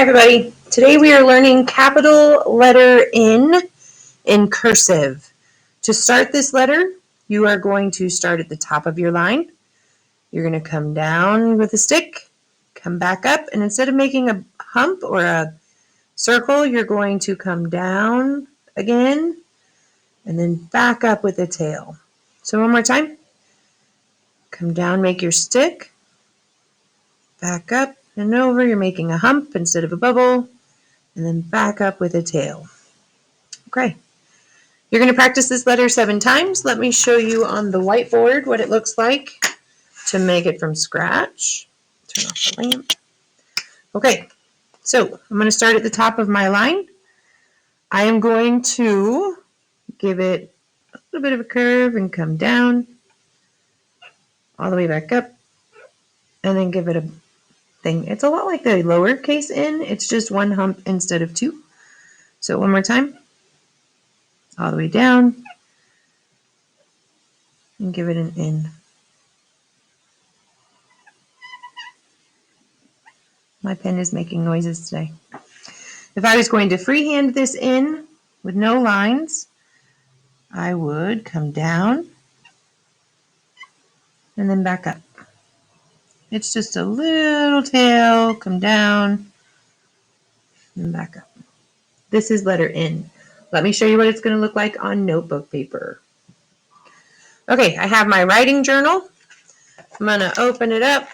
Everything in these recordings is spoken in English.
everybody. Today we are learning capital letter N in cursive. To start this letter, you are going to start at the top of your line. You're going to come down with a stick, come back up, and instead of making a hump or a circle, you're going to come down again and then back up with a tail. So one more time. Come down, make your stick, back up and over. You're making a hump instead of a bubble. And then back up with a tail. Okay. You're going to practice this letter 7 times. Let me show you on the whiteboard what it looks like to make it from scratch. Turn off the lamp. Okay, so I'm going to start at the top of my line. I am going to give it a little bit of a curve and come down all the way back up and then give it a thing. It's a lot like the lowercase n. It's just one hump instead of 2. So one more time. All the way down and give it an N. My pen is making noises today. If I was going to freehand this in with no lines, I would come down and then back up. It's just a little tail, come down and back up. This is letter N. Let me show you what it's going to look like on notebook paper. Okay, I have my writing journal. I'm going to open it up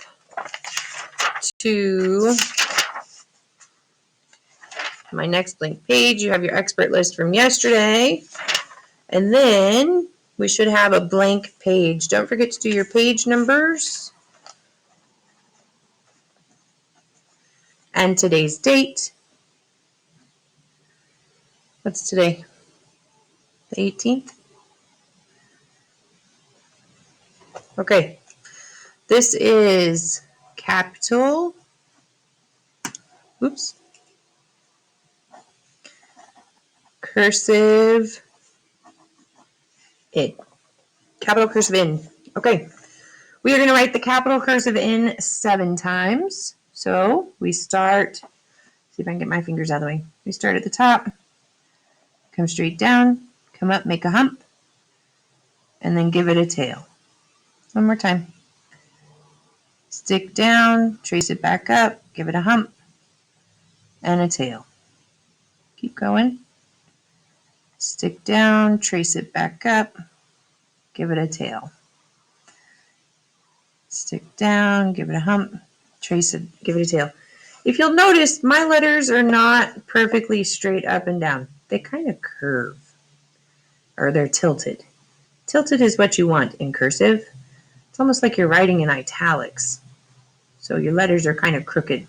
to my next blank page. You have your expert list from yesterday. And then we should have a blank page. Don't forget to do your page numbers and today's date. What's today? The 18th? Okay. This is capital. Oops. Cursive N. Capital cursive N. Okay. We are going to write the capital cursive N 7 times. So we start, see if I can get my fingers out of the way. We start at the top, come straight down, come up, make a hump, and then give it a tail. One more time. Stick down, trace it back up, give it a hump, and a tail. Keep going. Stick down, trace it back up, give it a tail. Stick down, give it a hump, trace it, give it a tail. If you'll notice, my letters are not perfectly straight up and down. They kind of curve, or they're tilted. Tilted is what you want in cursive. It's almost like you're writing in italics. So your letters are kind of crooked.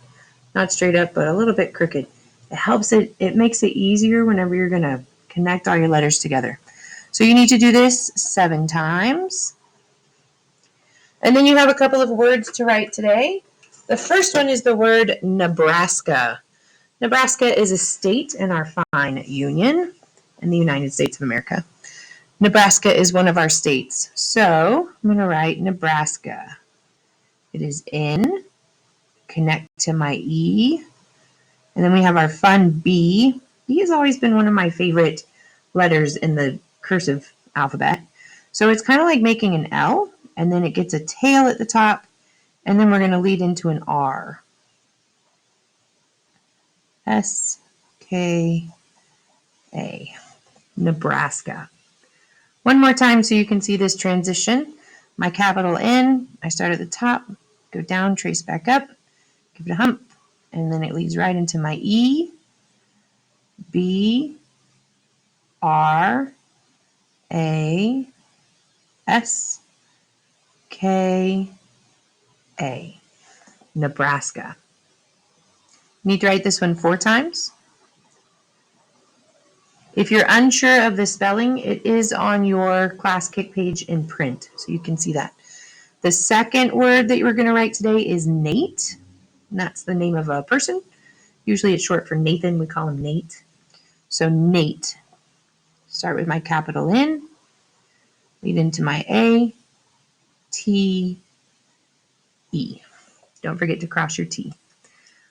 Not straight up, but a little bit crooked. It helps it makes it easier whenever you're going to connect all your letters together. So you need to do this 7 times. And then you have a couple of words to write today. The first one is the word Nebraska. Nebraska is a state in our fine union in the United States of America. Nebraska is one of our states. So I'm going to write Nebraska. It is N, connect to my E, and then we have our fun B. B has always been one of my favorite letters in the cursive alphabet. So it's kind of like making an L, and then it gets a tail at the top, and then we're going to lead into an R. S-K-A. Nebraska. One more time so you can see this transition. My capital N, I start at the top, go down, trace back up, give it a hump, and then it leads right into my E, B, R, A, S, K, A. Nebraska. Need to write this one 4 times. If you're unsure of the spelling, it is on your class kick page in print, so you can see that. The second word that we're going to write today is Nate, and that's the name of a person. Usually it's short for Nathan. We call him Nate. So Nate. Start with my capital N, lead into my A, T, E. Don't forget to cross your T.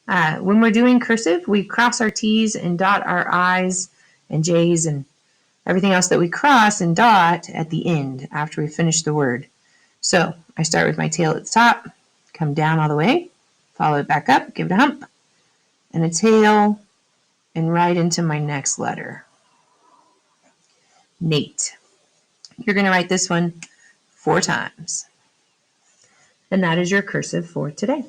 When we're doing cursive, we cross our T's and dot our I's and J's and everything else that we cross and dot at the end after we finish the word. So I start with my tail at the top, come down all the way, follow it back up, give it a hump, and a tail, and right into my next letter. Nate. You're going to write this one 4 times. And that is your cursive for today.